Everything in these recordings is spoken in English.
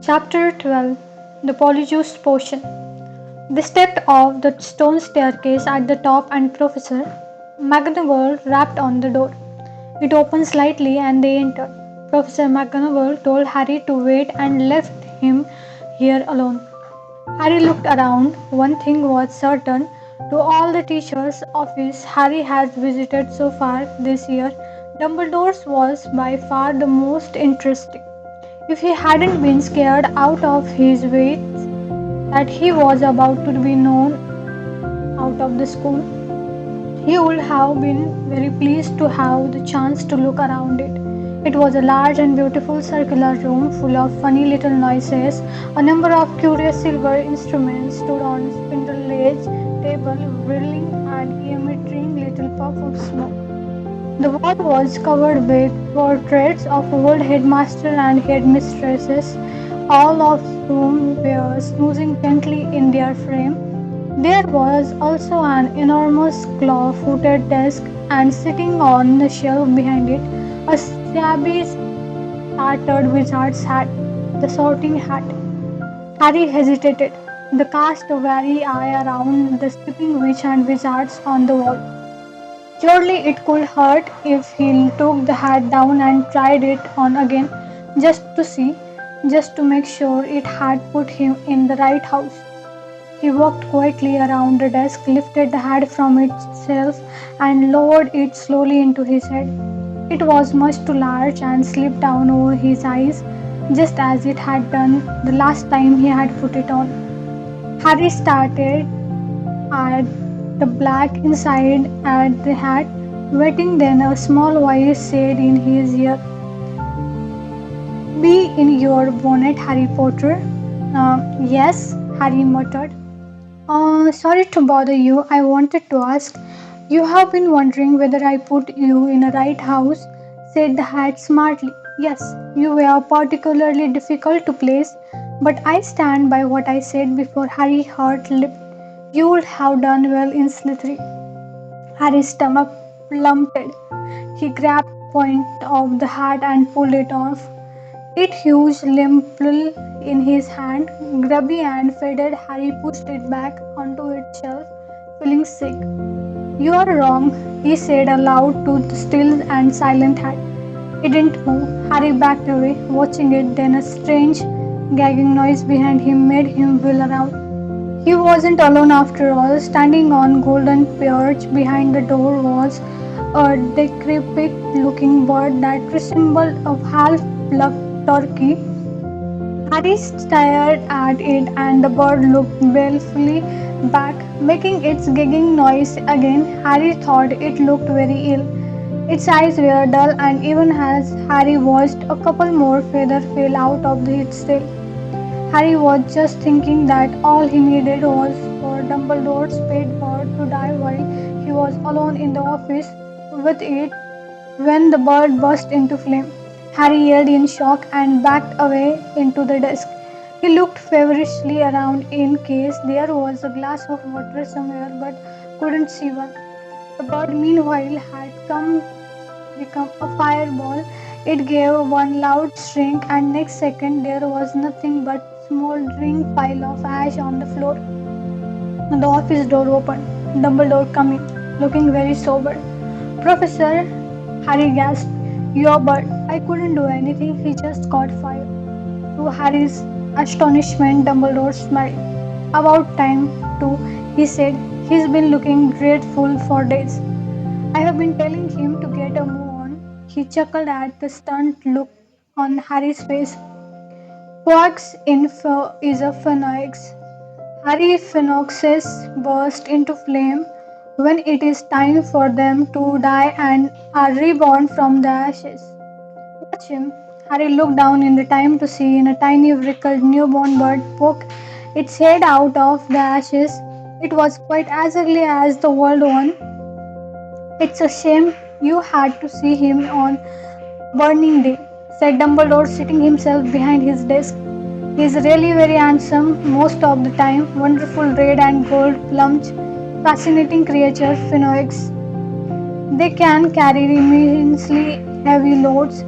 Chapter 12. The Polyjuice Potion. They stepped off the stone staircase at the top and Professor McGonagall rapped on the door. It opened slightly and they entered. Professor McGonagall told Harry to wait and left him here alone. Harry looked around. One thing was certain. To all the teachers' office Harry has visited so far this year, Dumbledore's was by far the most interesting. If he hadn't been scared out of his wits that he was about to be known out of the school, he would have been very pleased to have the chance to look around it. It was a large and beautiful circular room full of funny little noises. A number of curious silver instruments stood on spindle-edged table, whirling and emitting little puffs of smoke. The wall was covered with portraits of old headmaster and headmistresses, all of whom were snoozing gently in their frame. There was also an enormous claw-footed desk, and sitting on the shelf behind it, a shabby, tattered wizard's hat, the sorting hat. Harry hesitated. The cast a wary eye around the sleeping witch and wizards on the wall. Surely it could hurt if he took the hat down and tried it on again, just to see, just to make sure it had put him in the right house. He walked quietly around the desk, lifted the hat from its shelf, and lowered it slowly into his head. It was much too large and slipped down over his eyes, just as it had done the last time he had put it on. Harry started at the black inside at the hat, waiting. Then a small voice said in his ear, "Be in your bonnet, Harry Potter." Yes, Harry muttered. Sorry to bother you. I wanted to ask. You have been wondering whether I put you in a right house, said the hat smartly. Yes, you were particularly difficult to place, but I stand by what I said before. Harry heart leaped. You would have done well in Slytherin. Harry's stomach plummeted. He grabbed the point of the hat and pulled it off. It huge limple in his hand, grubby and faded. Harry pushed it back onto its shelf, feeling sick. You are wrong, he said aloud to the still and silent hat. It didn't move. Harry backed away, watching it. Then a strange, gagging noise behind him made him wheel around. He wasn't alone after all. Standing on golden perch behind the door was a decrepit looking bird that resembled a half plucked turkey. Harry stared at it and the bird looked balefully back, making its giggling noise again. Harry thought it looked very ill. Its eyes were dull, and even as Harry watched, a couple more feathers fell out of its tail. Harry was just thinking that all he needed was for Dumbledore's pet bird to die while he was alone in the office with it when the bird burst into flame. Harry yelled in shock and backed away into the desk. He looked feverishly around in case there was a glass of water somewhere but couldn't see one. The bird meanwhile had become a fireball. It gave one loud shriek and next second there was nothing but smoldering pile of ash on the floor. The office door opened. Dumbledore come in, looking very sober. Professor, Harry gasped, your bird. I couldn't do anything, he just caught fire. To Harry's astonishment, Dumbledore smiled. About time, too, he said. He's been looking dreadful for days. I have been telling him to get a move on. He chuckled at the stunned look on Harry's face. Quax info is a phoenix. Harry phoenixes burst into flame when it is time for them to die and are reborn from the ashes. Watch him. Harry looked down in the time to see in a tiny wrinkled newborn bird poke its head out of the ashes. It was quite as ugly as the old one. It's a shame you had to see him on burning day, said Dumbledore, sitting himself behind his desk. He's really very handsome most of the time, wonderful red and gold plumage, fascinating creature, phoenix. They can carry immensely heavy loads.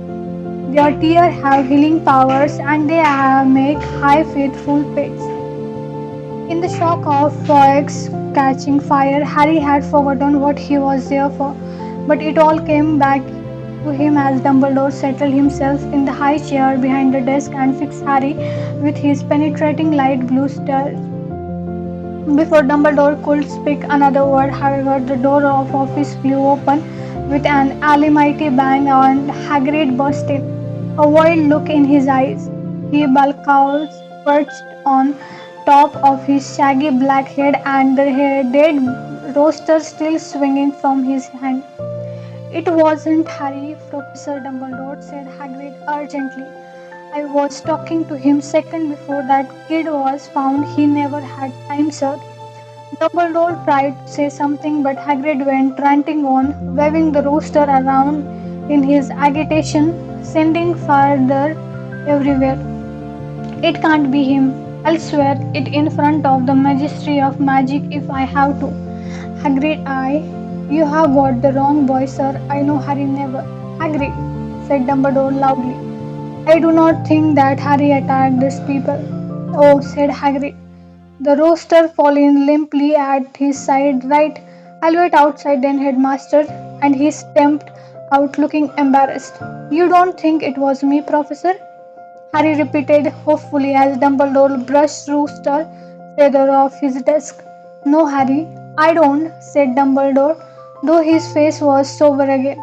Their tears have healing powers and they make high faithful pets. In the shock of Fox catching fire, Harry had forgotten what he was there for. But it all came back to him as Dumbledore settled himself in the high chair behind the desk and fixed Harry with his penetrating light blue stare. Before Dumbledore could speak another word, however, the door of office flew open with an almighty bang and Hagrid burst in, a wild look in his eyes. He bulked perched on top of his shaggy black head and the dead roaster still swinging from his hand. It wasn't Harry, Professor Dumbledore said Hagrid urgently. I was talking to him second before that kid was found. He never had time, sir. Dumbledore tried to say something, but Hagrid went ranting on, waving the rooster around in his agitation, sending further everywhere. It can't be him. I'll swear it in front of the Majesty of Magic if I have to. Hagrid, you have got the wrong boy, sir. I know Harry never. Hagrid, said Dumbledore loudly. I do not think that Harry attacked these people. Oh, said Hagrid. The roaster falling limply at his side. Right, I'll wait outside then, headmaster. And he stamped out looking embarrassed. You don't think it was me, Professor? Harry repeated hopefully as Dumbledore brushed Rooster feather off his desk. No, Harry, I don't, said Dumbledore, though his face was sober again.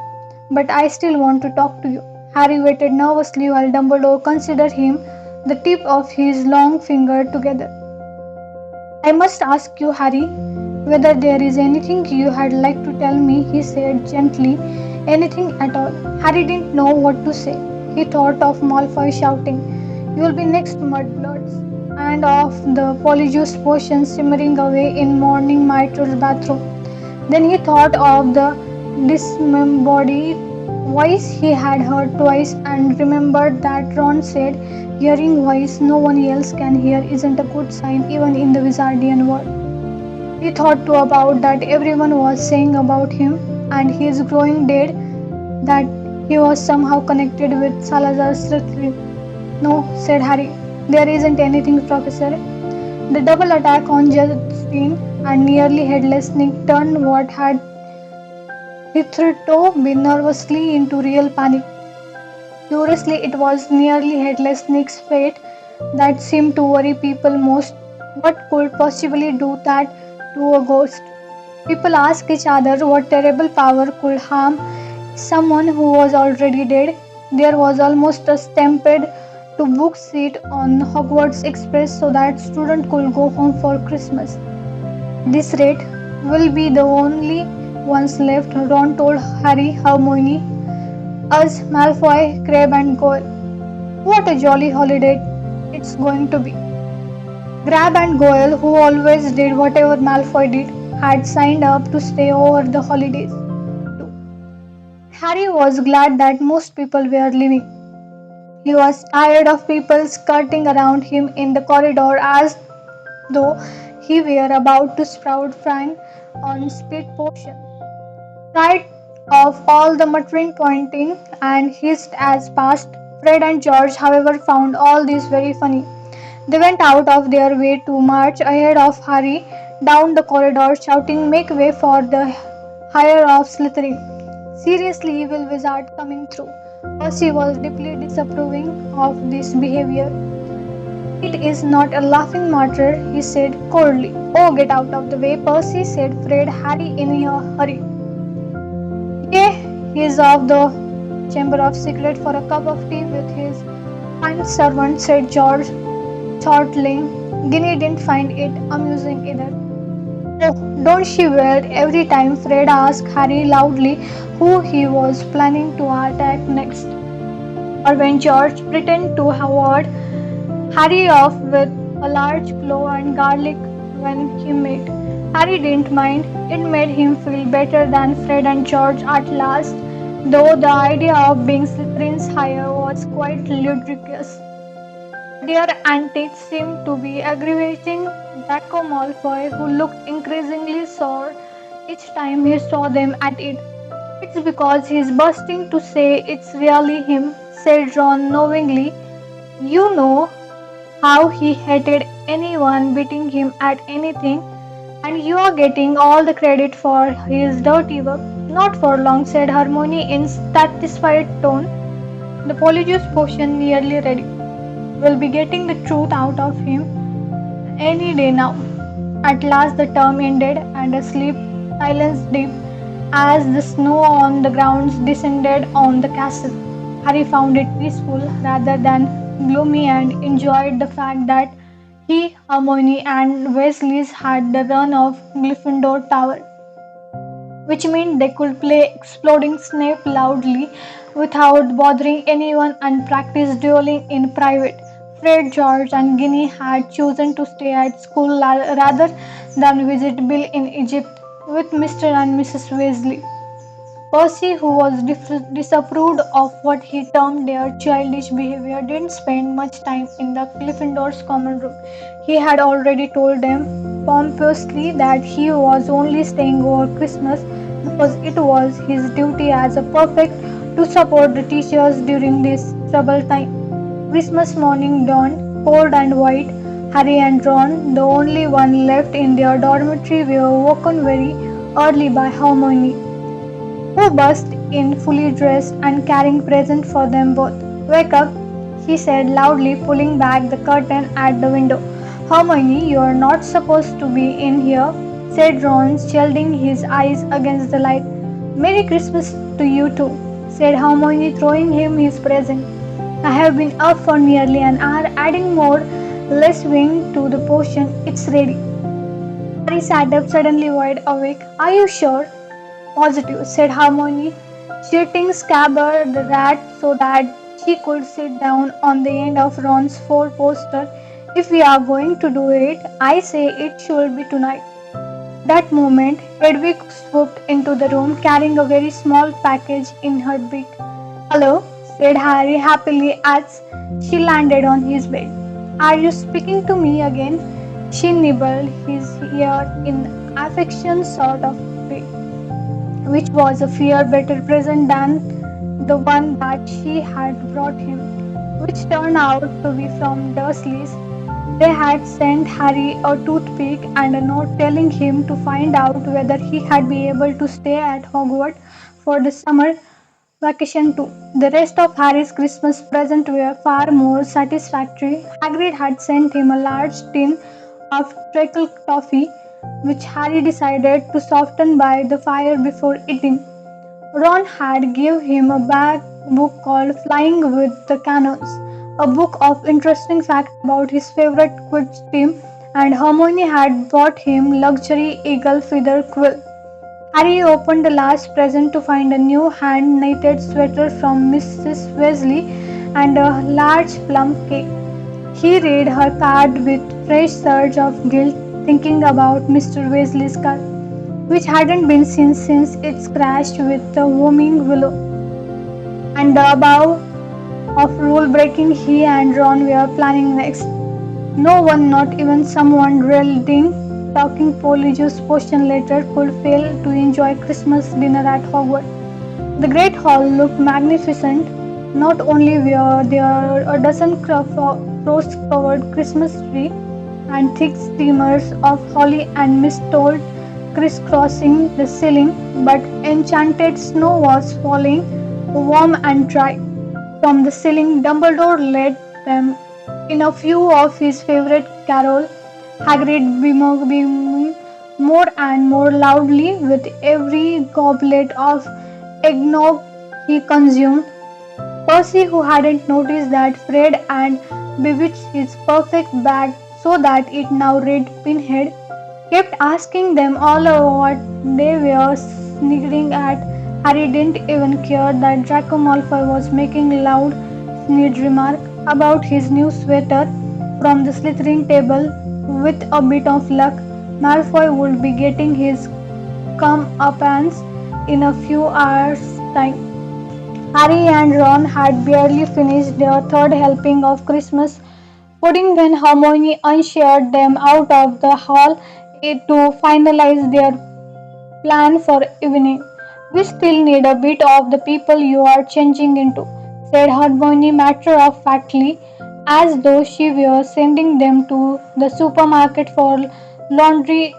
But I still want to talk to you. Harry waited nervously while Dumbledore considered him, the tip of his long finger together. I must ask you, Harry, whether there is anything you had like to tell me, he said gently. Anything at all. Harry didn't know what to say. He thought of Malfoy shouting, You'll be next, mudbloods, and of the polyjuice potion simmering away in morning Myrtle's bathroom. Then he thought of the disembodied voice he had heard twice and remembered that Ron said, Hearing voice no one else can hear isn't a good sign even in the Wizardian world. He thought too about that everyone was saying about him and his growing dead that he was somehow connected with Salazar Slytherin. No, said Harry, there isn't anything, Professor. The double attack on Justine and nearly headless Nick turned what had hitherto been nervously into real panic. Curiously, it was nearly headless Nick's fate that seemed to worry people most. What could possibly do that to a ghost? People asked each other what terrible power could harm someone who was already dead. There was almost a stampede to book seat on Hogwarts Express so that students could go home for Christmas. At this rate, we'll be the only ones left, Ron told Harry, Hermione, us, Malfoy, Crabbe and Goyle. What a jolly holiday it's going to be. Crabbe and Goyle, who always did whatever Malfoy did, had signed up to stay over the holidays too. Harry was glad that most people were leaving. He was tired of people skirting around him in the corridor as though he were about to sprout Frank on speed potion. Right of all the muttering, pointing, and hissed as passed, Fred and George, however, found all this very funny. They went out of their way to march ahead of Harry down the corridor, shouting, Make way for the hire of Slytherin. Seriously, evil wizard coming through. Percy was deeply disapproving of this behavior. It is not a laughing matter, he said coldly. Oh, get out of the way, Percy, said Fred, Harry in a hurry. Yeah, he's off the Chamber of Secret for a cup of tea with his kind servant, said George, chortling. Ginny didn't find it amusing either. Oh, don't she wear every time Fred asked Harry loudly who he was planning to attack next? Or when George pretended to ward Harry off with a large clove and garlic when he met. Harry didn't mind. It made him feel better than Fred and George at last, though the idea of being Slytherin's hire was quite ludicrous. Their antics seemed to be aggravating Draco Malfoy, who looked increasingly sore each time he saw them at it. It's because he's bursting to say it's really him, said Ron knowingly. You know how he hated anyone beating him at anything, and you are getting all the credit for his dirty work. Not for long, said Hermione in satisfied tone. The polyjuice potion nearly ready. We'll be getting the truth out of him any day now. At last the term ended and a sleep silence deep as the snow on the grounds descended on the castle. Harry found it peaceful rather than gloomy and enjoyed the fact that he, Hermione, and Weasley's had the run of Gryffindor Tower, which meant they could play exploding Snape loudly without bothering anyone and practice dueling in private. Fred, George, and Ginny had chosen to stay at school rather than visit Bill in Egypt with Mr. and Mrs. Weasley. Percy, who was disapproved of what he termed their childish behavior, didn't spend much time in the Gryffindor's common room. He had already told them pompously that he was only staying over Christmas because it was his duty as a prefect to support the teachers during this troubled time. Christmas morning dawned, cold and white. Harry and Ron, the only one left in their dormitory, were woken very early by Hermione, who burst in fully dressed and carrying presents for them both. Wake up, he said loudly, pulling back the curtain at the window. Hermione, you are not supposed to be in here, said Ron, shielding his eyes against the light. Merry Christmas to you too, said Hermione, throwing him his present. I have been up for nearly an hour, adding more lacewing to the potion. It's ready. Harry sat up suddenly wide awake. Are you sure? Positive, said Harmony, shooting Scabbard the rat so that she could sit down on the end of Ron's four-poster. If we are going to do it, I say it should be tonight. That moment, Hedwig swooped into the room carrying a very small package in her beak. Hello, said Harry happily as she landed on his bed. Are you speaking to me again? She nibbled his ear in affection sort of way, which was a far better present than the one that she had brought him, which turned out to be from Dursleys. They had sent Harry a toothpick and a note telling him to find out whether he had been able to stay at Hogwarts for the summer vacation too. The rest of Harry's Christmas presents were far more satisfactory. Hagrid had sent him a large tin of treacle toffee, which Harry decided to soften by the fire before eating. Ron had given him a book called Flying with the Cannons, a book of interesting facts about his favorite Quidditch team, and Hermione had bought him luxury eagle feather quill. Harry opened the last present to find a new hand-knitted sweater from Mrs. Weasley and a large plum cake. He read her card with fresh surge of guilt, thinking about Mr. Weasley's car, which hadn't been seen since its crash with the Wooming Willow, and the above of rule-breaking he and Ron were planning next. No one, not even someone reading Talking Polyjuice Potion later, could fail to enjoy Christmas dinner at Hogwarts. The great hall looked magnificent. Not only were there a dozen frost-covered Christmas trees and thick streamers of holly and mistletoe crisscrossing the ceiling, but enchanted snow was falling, warm and dry. From the ceiling, Dumbledore led them in a few of his favorite carols, Hagrid beaming more and more loudly with every goblet of eggnog he consumed. Percy, who hadn't noticed that Fred had bewitched his perfect bag so that it now read Pinhead, kept asking them all what they were sniggering at. Harry didn't even care that Draco Malfoy was making loud, sneered remark about his new sweater from the slithering table. With a bit of luck, Malfoy would be getting his comeuppance in a few hours' time. Harry and Ron had barely finished their third helping of Christmas pudding when Hermione ushered them out of the hall to finalize their plan for evening. We still need a bit of the people you are changing into, said Hermione matter of factly, as though she were sending them to the supermarket for laundry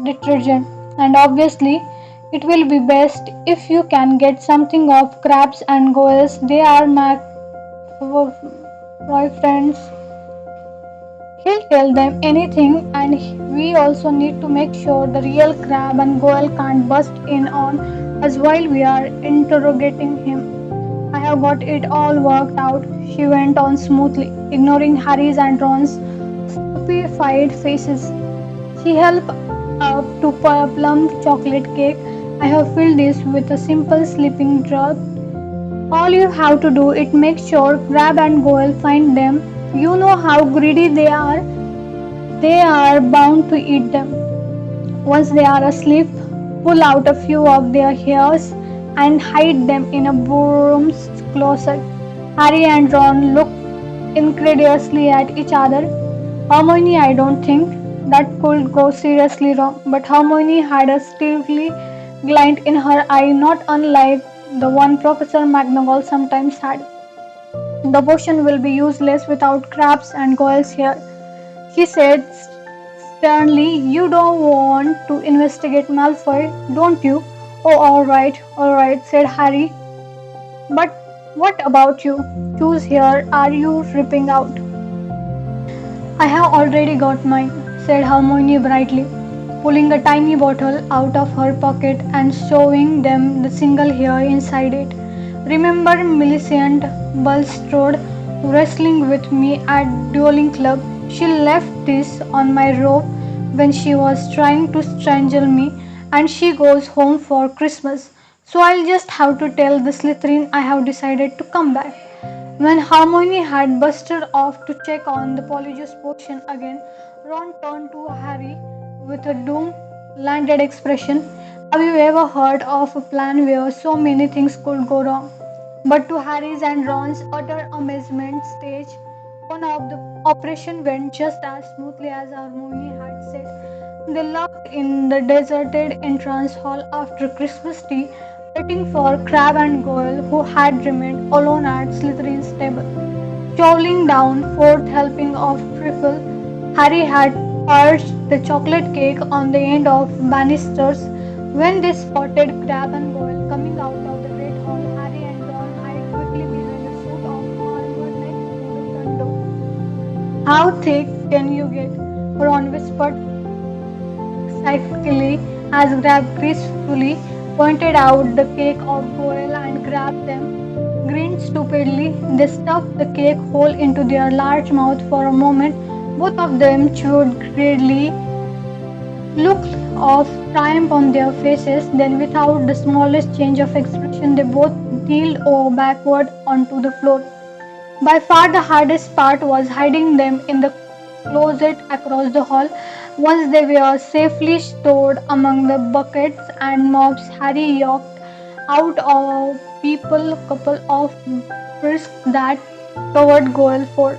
detergent. And obviously, it will be best if you can get something of crabs and goals. They are my boyfriends. He'll tell them anything, and we also need to make sure the real crab and goyle can't bust in on us while we are interrogating him. I have got it all worked out, she went on smoothly, ignoring Harry's and Ron's stupefied faces. She helped up to plum chocolate cake. I have filled this with a simple sleeping draught. All you have to do is make sure Crab and Goyle find them. You know how greedy they are. They are bound to eat them. Once they are asleep, pull out a few of their hairs and hide them in a broom's closet. Harry and Ron looked incredulously at each other. Hermione, I don't think that could go seriously wrong, but Hermione had a steely glint in her eye, not unlike the one Professor McGonagall sometimes had. The potion will be useless without crabs and goyles here, she said sternly. You don't want to investigate Malfoy, don't you? Oh, all right, said Harry. But what about you? Choose here. Are you ripping out? I have already got mine, said Hermione brightly, pulling a tiny bottle out of her pocket and showing them the single hair inside it. Remember Millicent Bulstrode wrestling with me at dueling club? She left this on my robe when she was trying to strangle me, and she goes home for Christmas. So I'll just have to tell the Slytherin I have decided to come back. When Hermione had busted off to check on the Polyjuice potion again, Ron turned to Harry with a doom-landed expression. Have you ever heard of a plan where so many things could go wrong? But to Harry's and Ron's utter amazement, stage one of the operation went just as smoothly as Hermione had said. They locked in the deserted entrance hall after Christmas tea, waiting for Crabbe and Goyle, who had remained alone at Slytherin's table. Chowling down fourth helping of trifle, Harry had perched the chocolate cake on the end of banisters. When they spotted Crabbe and Goyle coming out of the great hall, Harry and Ron hid quickly behind a suit of armor next to the front door. How thick can you get? Ron whispered psychically as Grab gracefully pointed out the cake of Goyle and grabbed them, grinned stupidly. They stuffed the cake hole into their large mouth for a moment. Both of them chewed greedily, look of triumph on their faces, then without the smallest change of expression they both reeled over backward onto the floor. By far the hardest part was hiding them in the closet across the hall. Once they were safely stored among the buckets and mops, Harry yoked out a people couple of brisks that covered Goyle for.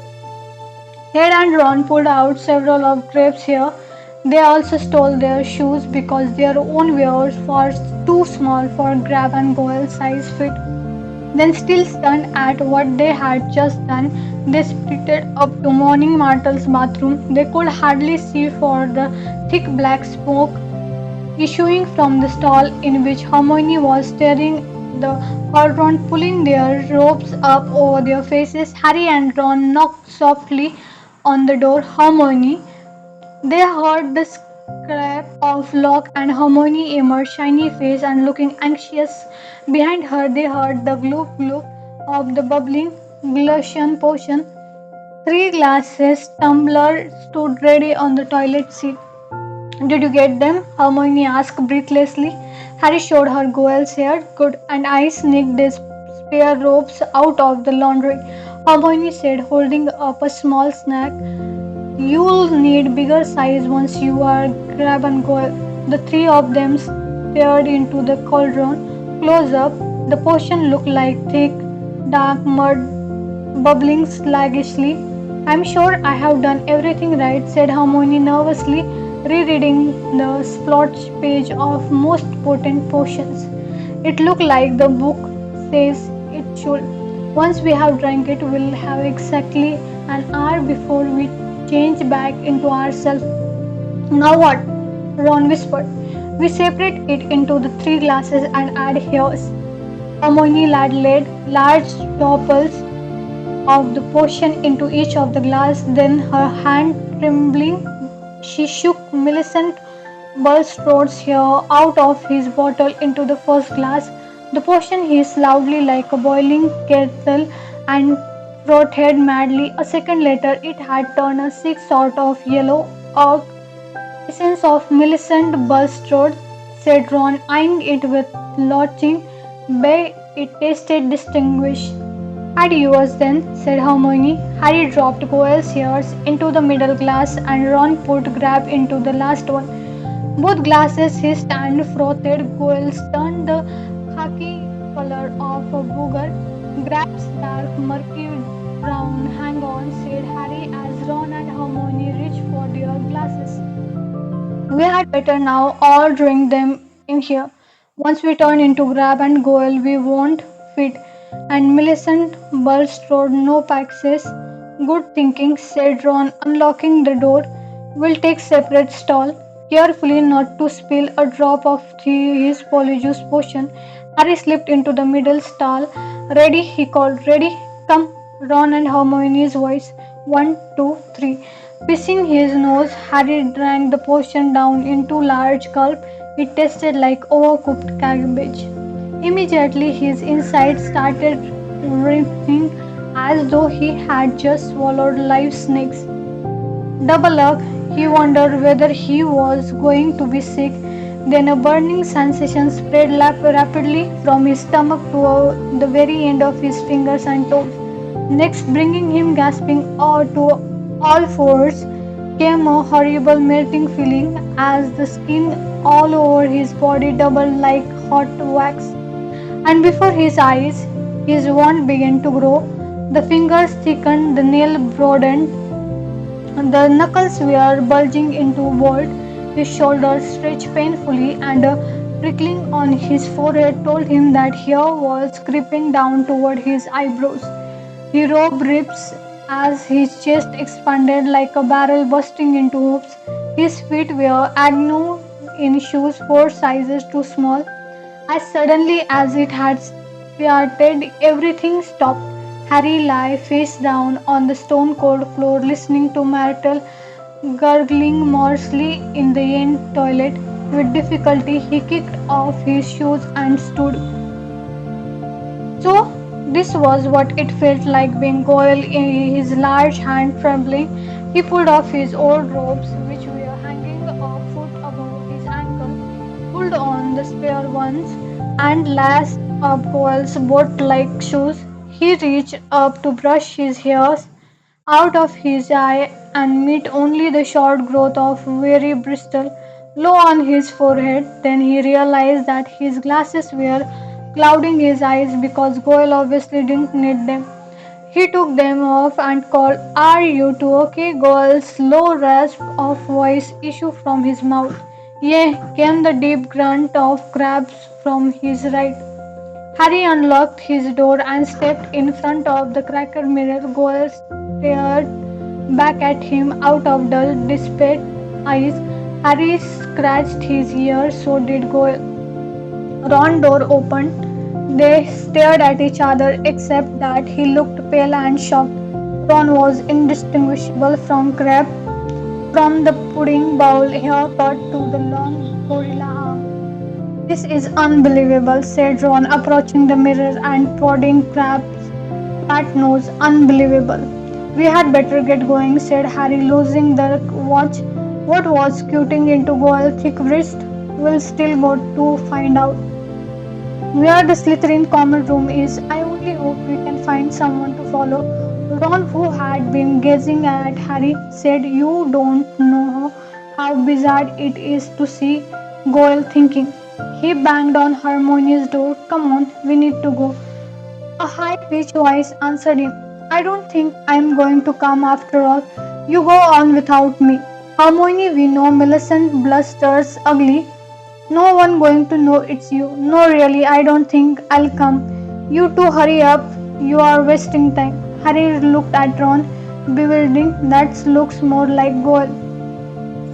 Ned and Ron pulled out several of Grape's hair. They also stole their shoes because their own wares were too small for Grab and Goyle's size fit. Then, still stunned at what they had just done, they sprinted up to Morning Martle's bathroom. They could hardly see for the thick black smoke issuing from the stall in which Hermione was staring the cauldron, pulling their robes up over their faces. Harry and Ron knocked softly on the door. Hermione. They heard the scrape of lock and Hermione emerged, shiny face and looking anxious. Behind her, they heard the gloop gloop of the bubbling Glushon potion. Three glasses tumbler stood ready on the toilet seat. Did you get them? Hermione asked breathlessly. Harry showed her Goyle's hair. Good, and I sneaked his spare robes out of the laundry. Hermione said, holding up a small snack. You'll need bigger size once you are Grab and Goyle. The three of them stared into the cauldron. Close up, the potion looked like thick, dark mud bubbling sluggishly. I'm sure I have done everything right, said Hermione nervously, rereading the splotch page of most potent potions. It looked like the book says it should. Once we have drank it, we'll have exactly an hour before we change back into ourselves. Now what? Ron whispered. We separate it into the three glasses and add hairs. Hermione laid large droplets of the potion into each of the glass. Then, her hand trembling, she shook Millicent Bulstrode's hair out of his bottle into the first glass. The potion hissed loudly like a boiling kettle and frothed madly. A second later, it had turned a sick sort of yellow oak. Essence of Millicent Bulstrode, said Ron, eyeing it with loathing. But it tasted distinguished. Add yours then, said Hermione. Harry dropped Goyle's hairs into the middle glass and Ron put Grab into the last one. Both glasses hissed and frothed. Goyle's turned the khaki color of a booger. Grab's dark, murky brown. Hang on, said Harry as Ron and Hermione reached for their glasses. We had better now all drink them in here. Once we turn into Grab and Goyle, we won't fit. And Millicent Bulstrode, no paxes. Good thinking, said Ron, unlocking the door. We'll take separate stall. Carefully not to spill a drop of his polyjuice potion, Harry slipped into the middle stall. Ready, he called. Ready? Come. Ron and Hermione's voice. 1, 2, 3. Pissing his nose, Harry drank the potion down into large gulp. It tasted like overcooked cabbage. Immediately his insides started writhing as though he had just swallowed live snakes. Double up, he wondered whether he was going to be sick. Then a burning sensation spread rapidly from his stomach to the very end of his fingers and toes. Next, bringing him gasping to all fours, came a horrible melting feeling as the skin all over his body doubled like hot wax. And before his eyes, his wound began to grow. The fingers thickened, the nail broadened, the knuckles were bulging into bold. His shoulders stretched painfully, and a prickling on his forehead told him that hair was creeping down toward his eyebrows. He rubbed ribs as his chest expanded like a barrel bursting into hoops. His feet were agnew in shoes 4 sizes too small. As suddenly as it had started, everything stopped. Harry lay face down on the stone cold floor, listening to Myrtle gurgling morsely in the end toilet. With difficulty, he kicked off his shoes and stood. So, this was what it felt like being Goyle in his large hand trembling. He pulled off his old robes, which were hanging a foot above his ankle, pulled on the spare ones, and laced up Goyle's boat-like shoes. He reached up to brush his hairs out of his eye and meet only the short growth of weary bristle low on his forehead. Then he realized that his glasses were clouding his eyes because Goyle obviously didn't need them. He took them off and called, Are you two okay? Goyle's low rasp of voice issued from his mouth. Yea, came the deep grunt of Crabs from his right. Harry unlocked his door and stepped in front of the cracked mirror. Goyle stared back at him out of dull, desperate eyes. Harry scratched his ear, so did Goyle. Ron's door opened. They stared at each other, except that he looked pale and shocked. Ron was indistinguishable from Crab, from the pudding bowl haircut to the long gorilla arm. This is unbelievable, said Ron, approaching the mirror and prodding Crab's flat nose. Unbelievable. We had better get going, said Harry, losing the watch. What was scooting into Goyle's thick wrist? We'll still go to find out. Where the Slytherin common room is, I only hope we can find someone to follow. Ron, who had been gazing at Harry, said, You don't know how bizarre it is to see Goyle thinking. He banged on Hermione's door. Come on, we need to go. A high-pitched voice answered him. I don't think I'm going to come after all. You go on without me. Hermione, we know Millicent blusters ugly. No one going to know it's you. No, really, I don't think I'll come. You two hurry up. You are wasting time. Harry looked at Ron, bewildered. That looks more like Goyle,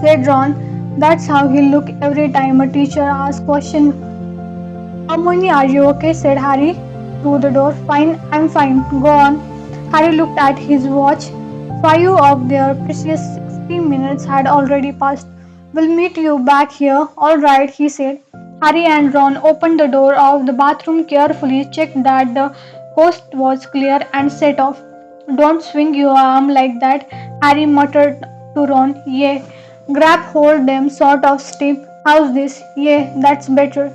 said Ron. That's how he look every time a teacher asks question. Hermione, are you okay? Said Harry through the door. Fine, I'm fine. Go on. Harry looked at his watch. 5 of their precious 60 minutes had already passed. We'll meet you back here. All right, he said. Harry and Ron opened the door of the bathroom carefully, checked that the coast was clear, and set off. Don't swing your arm like that, Harry muttered to Ron. Yeah, grab hold them sort of steep. How's this? Yeah, that's better.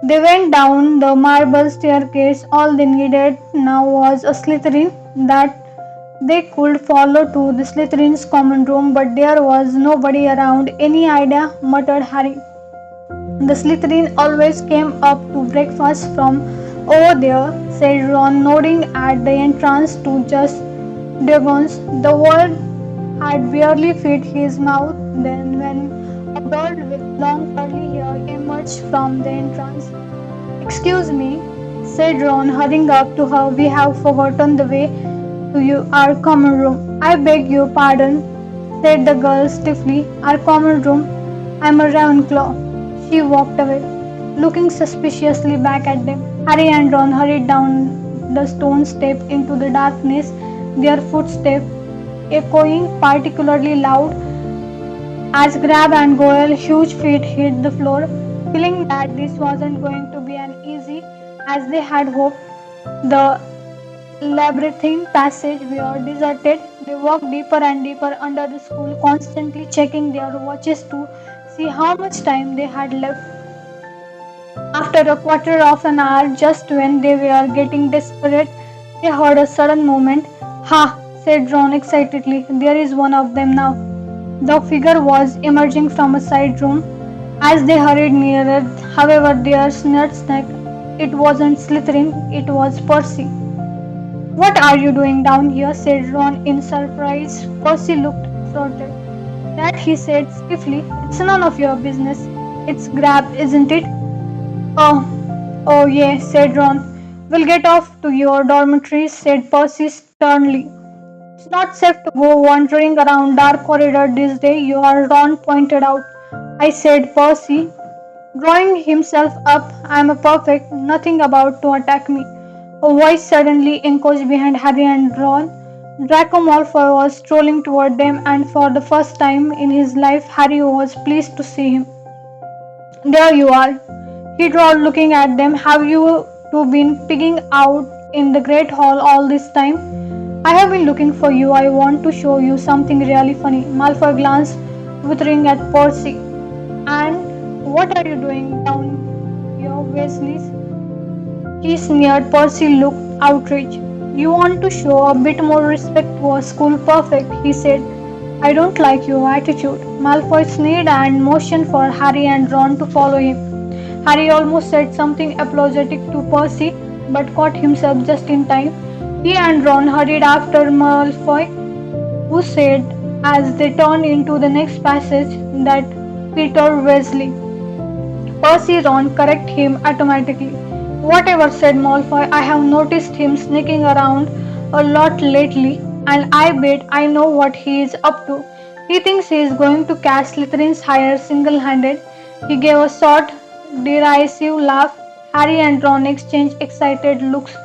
They went down the marble staircase. All they needed now was a Slytherin that they could follow to the Slytherin's common room, but there was nobody around. Any idea? Muttered Harry. The Slytherin always came up to breakfast from over there, said Ron, nodding at the entrance to just Diagon's. The word had barely fit his mouth then when a bird with long curly hair emerged from the entrance. Excuse me, said Ron, hurrying up to her. We have forgotten the way to our common room. I beg your pardon, said the girl stiffly. Our common room. I'm a Ravenclaw. She walked away, looking suspiciously back at them. Harry and Ron hurried down the stone step into the darkness, their footsteps echoing particularly loud as Grab and Goyle huge feet hit the floor, feeling that this wasn't going to be as easy as they had hoped. The labyrinthine passage were deserted. They walked deeper and deeper under the school, constantly checking their watches to see how much time they had left. After a quarter of an hour, just when they were getting desperate, they heard a sudden movement. Ha! Said Ron excitedly. There is one of them now. The figure was emerging from a side room. As they hurried nearer, however, their snack, it wasn't Slytherin, it was Percy. What are you doing down here? Said Ron in surprise. Percy looked flustered. That, he said stiffly, it's none of your business. It's Grab, isn't it? Oh, yeah, said Ron. We'll get off to your dormitories, said Percy sternly. It's not safe to go wandering around dark corridor this day, you are, Ron pointed out. I said, Percy, drawing himself up, I'm a perfect, nothing about to attack me. A voice suddenly echoed behind Harry and Ron. Draco Malfoy was strolling toward them, and for the first time in his life, Harry was pleased to see him. There you are, he drawled, looking at them. Have you two been pigging out in the Great Hall all this time? I have been looking for you. I want to show you something really funny. Malfoy glanced withering at Percy. And what are you doing down here, Weasley's? He sneered. Percy looked outraged. You want to show a bit more respect to a school perfect, he said. I don't like your attitude. Malfoy sneered and motioned for Harry and Ron to follow him. Harry almost said something apologetic to Percy, but caught himself just in time. He and Ron hurried after Malfoy, who said as they turned into the next passage that Peter Weasley. Percy Ron correct him automatically. Whatever, said Malfoy, I have noticed him sneaking around a lot lately, and I bet I know what he is up to. He thinks he is going to cast Slytherin's hire single-handed. He gave a short, derisive laugh. Harry and Ron exchanged excited looks.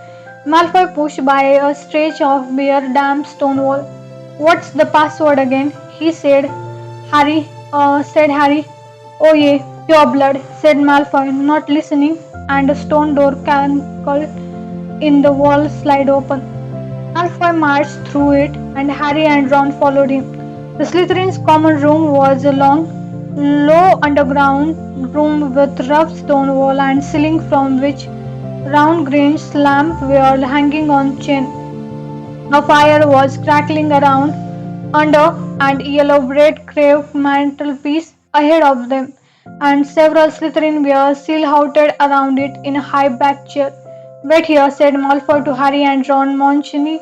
Malfoy pushed by a stretch of bare, damp stone wall. What's the password again? He said. Said Harry. Oh yeah, pure blood, said Malfoy, not listening, and a stone door clankled in the wall slid open. Malfoy marched through it, and Harry and Ron followed him. The Slytherin's common room was a long, low underground room with rough stone wall and ceiling from which round green lamps were hanging on chain. A fire was crackling around under and yellow-red carved mantelpiece ahead of them, and several Slytherin were silhouetted around it in a high-backed chair. Wait here, said Malfoy to Harry and Ron, motioning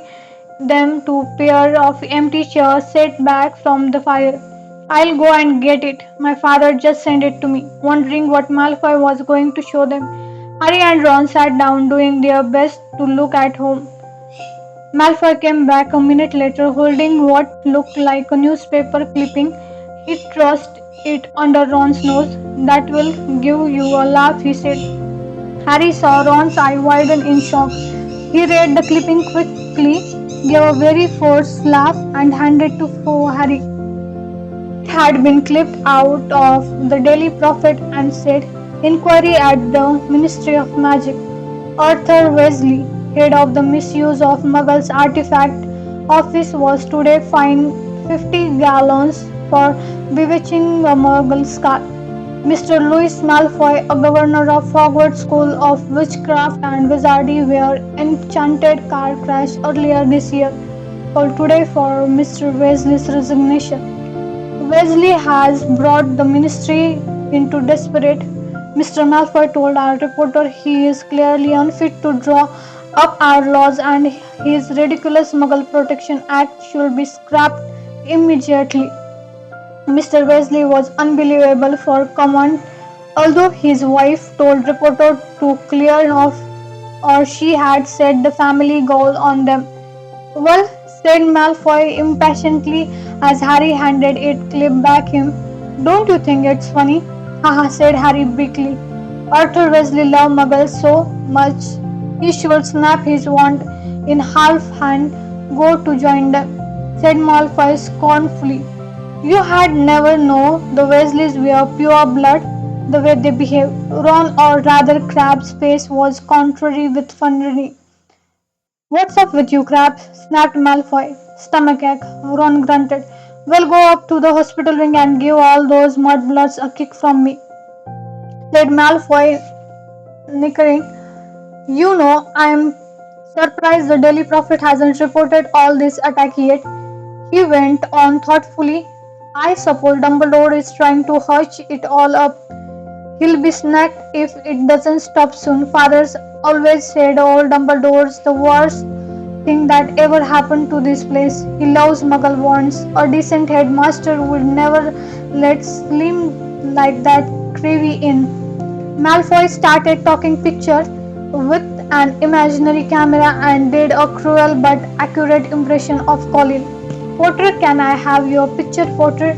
them to a pair of empty chairs set back from the fire. I'll go and get it. My father just sent it to me, wondering what Malfoy was going to show them. Harry and Ron sat down, doing their best to look at home. Malfoy came back a minute later holding what looked like a newspaper clipping. He thrust it under Ron's nose. That will give you a laugh, he said. Harry saw Ron's eye widen in shock. He read the clipping quickly, gave a very forced laugh, and handed it to Harry. It had been clipped out of the Daily Prophet and said, "Inquiry at the Ministry of Magic. Arthur Weasley, head of the Misuse of Muggles Artifact Office, was today fined 50 gallons for bewitching a Muggle skull. Mr. Louis Malfoy, a governor of Hogwarts School of Witchcraft and Wizardry, where enchanted car crash earlier this year, called today for Mr. Weasley's resignation. Wesley has brought the ministry into desperate. Mr. Malfoy told our reporter he is clearly unfit to draw up our laws and his ridiculous Muggle Protection Act should be scrapped immediately. Mr. Wesley was unbelievable for command, although his wife told reporter to clear off or she had set the family goal on them. "Well," said Malfoy impatiently as Harry handed it clip back him. "Don't you think it's funny?" "Haha," said Harry weakly. "Arthur Weasley loved Muggles so much he should snap his wand in half and go to join them," said Malfoy scornfully. "You had never known the Weasleys were pure blood, the way they behave." Ron, or rather Crabbe's face was contrary with fury. "What's up with you, Crabbe?" snapped Malfoy. "Stomachache," Ron grunted. "We'll go up to the hospital wing and give all those mudbloods a kick from me," said Malfoy, snickering. "You know, I'm surprised the Daily Prophet hasn't reported all this attack yet," he went on thoughtfully. "I suppose Dumbledore is trying to hush it all up. He'll be snapped if it doesn't stop soon. Father's always said old Dumbledore's the worst thing that ever happened to this place. He loves Muggle wands. A decent headmaster would never let Slim like that creepy in." Malfoy started talking picture with an imaginary camera and did a cruel but accurate impression of Colin. "Potter, can I have your picture, Potter?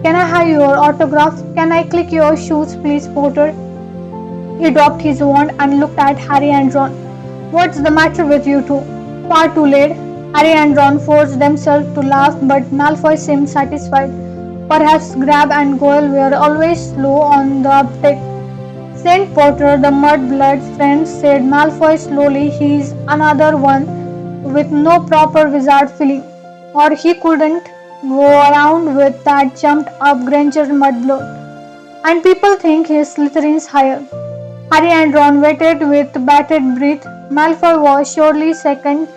Can I have your autograph? Can I click your shoes, please, Potter?" He dropped his wand and looked at Harry and Ron. "What's the matter with you two?" "Far too late." Harry and Ron forced themselves to laugh, but Malfoy seemed satisfied. Perhaps Crabbe and Goyle were always slow on the uptake. "Saint Potter, the mudblood friend," said Malfoy slowly. "He's another one with no proper wizard feeling, or he couldn't go around with that jumped up Granger mudblood. And people think he's Slytherin's higher." Harry and Ron waited with bated breath. Malfoy was surely second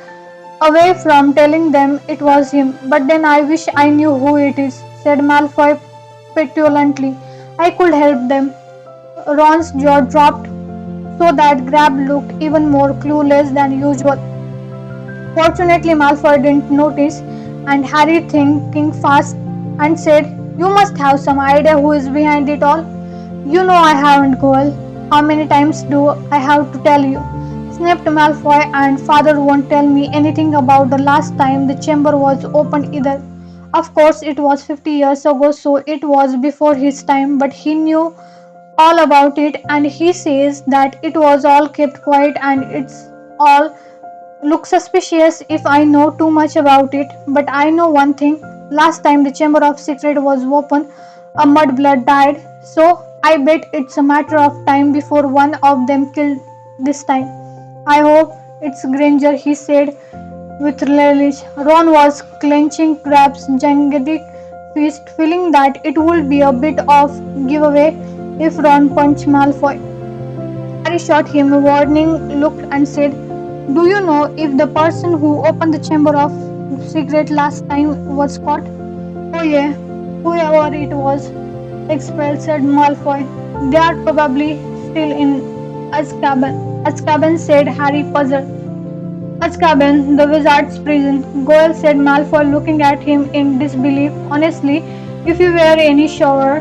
away from telling them it was him. "But then I wish I knew who it is," said Malfoy petulantly. "I could help them." Ron's jaw dropped so that Crabbe looked even more clueless than usual. Fortunately, Malfoy didn't notice, and Harry, thinking fast, and said, "You must have some idea who is behind it all." "You know I haven't, Goyle. How many times do I have to tell you?" sniffed Malfoy, "and Father won't tell me anything about the last time the chamber was opened either. Of course, it was 50 years ago, so it was before his time, but he knew all about it, and he says that it was all kept quiet and it's all look suspicious if I know too much about it. But I know one thing. Last time the Chamber of Secret was open, a mudblood died, so I bet it's a matter of time before one of them killed this time. I hope it's Granger," he said with relish. Ron was clenching Crabbe's gigantic fist, feeling that it would be a bit of giveaway if Ron punched Malfoy. Harry shot him a warning look and said, "Do you know if the person who opened the Chamber of Secret last time was caught?" "Oh yeah, whoever it was expelled," said Malfoy. "They are probably still in Azkaban." "Azkaban," said Harry, puzzled. "Azkaban, the wizard's prison," Goyle said, Malfoy looking at him in disbelief. "Honestly, if you were any surer,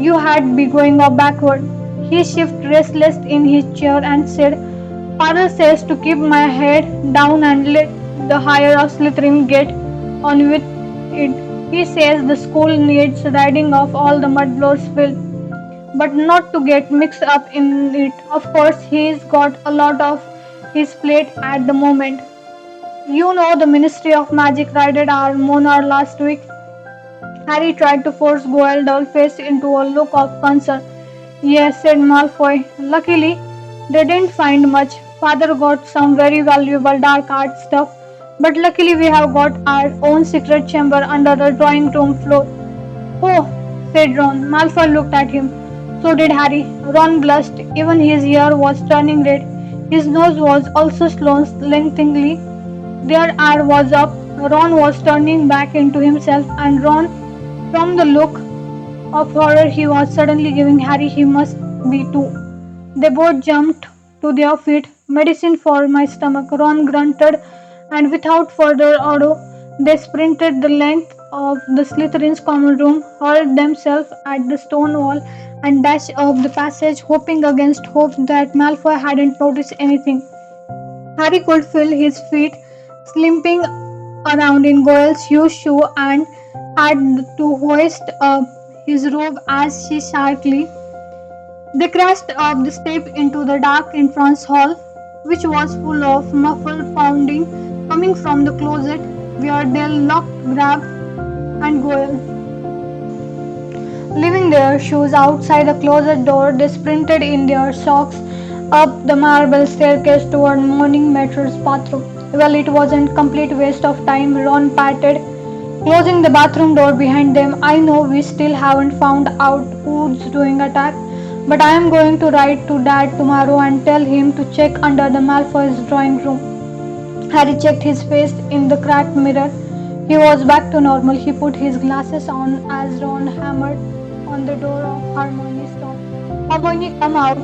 you had be going up backward." He shifted restless in his chair and said, "Father says to keep my head down and let the higher a Slytherin get on with it. He says the school needs ridding of all the mudblowers filth, but not to get mixed up in it. Of course, he's got a lot of his plate at the moment. You know, the Ministry of Magic raided our monarch last week. Harry tried to force Goyle face into a look of concern. Yes, said Malfoy. Luckily, they didn't find much. Father got some very valuable dark art stuff, but luckily we have got our own secret chamber under the drawing room floor. Oh, said Ron. Malfoy looked at him. So did Harry. Ron blushed. Even his hair was turning red. His nose was also lengtheningly. Their eye was up. Ron was turning back into himself, and Ron, from the look of horror he was suddenly giving Harry, he must be too. They both jumped to their feet. Medicine for my stomach, Ron grunted, and without further ado, they sprinted the length of the Slytherin's common room, hurled themselves at the stone wall, and dashed up the passage, hoping against hope that Malfoy hadn't noticed anything. Harry could feel his feet slipping around in Goyle's huge shoe and had to hoist up his robe as she sharply. They crashed up the step into the dark entrance hall, which was full of muffled pounding coming from the closet where they locked Grab and Goyle. Leaving their shoes outside the closet door, they sprinted in their socks up the marble staircase toward Morning Matter's bathroom. Well, it wasn't complete waste of time, Ron patted, closing the bathroom door behind them. I know we still haven't found out who's doing attack, but I am going to write to Dad tomorrow and tell him to check under the Malfoy's drawing room. Harry checked his face in the cracked mirror. He was back to normal. He put his glasses on as Ron hammered on the door of Hermione's room. Hermione, come out.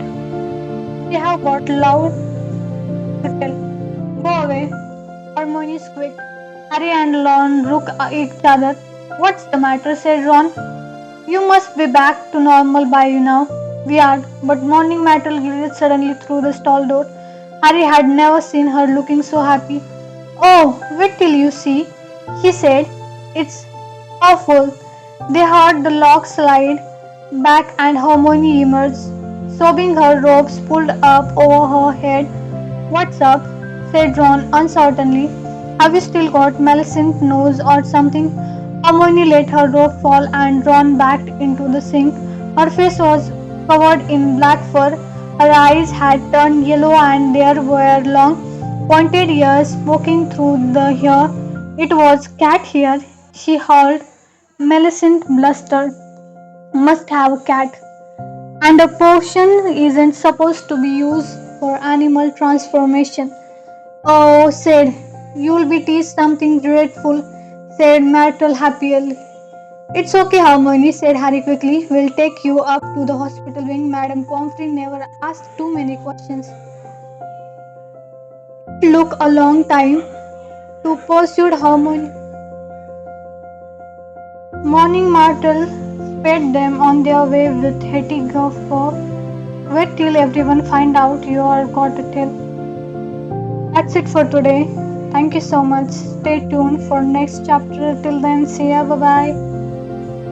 We have got loud to tell. Go away. Hermione squeaked. Harry and Ron looked at each other. What's the matter? Said Ron. You must be back to normal by now. We are. But Morning Matter glided suddenly through the stall door. Harry had never seen her looking so happy. Oh, wait till you see, he said. It's awful. They heard the lock slide back and Hermione emerged, sobbing, her robes pulled up over her head. What's up? Said Ron uncertainly. Have you still got Millicent nose or something? Hermione let her robe fall and Ron backed into the sink. Her face was covered in black fur. Her eyes had turned yellow and there were long, pointed ears poking through the hair. It was cat hair, she hurled. Millicent blustered. Must have a cat. And a potion isn't supposed to be used for animal transformation. Oh, said, you'll be teased something dreadful, said Myrtle happily. It's okay, Hermione, said Harry quickly. We'll take you up to the hospital wing. Madame Pomfrey never asked too many questions. It took a long time to pursue Hermione. Morning Myrtle sped them on their way with hearty guffaw. Wait till everyone find out you are got a tell. That's it for today. Thank you so much. Stay tuned for next chapter. Till then, see ya. Bye bye.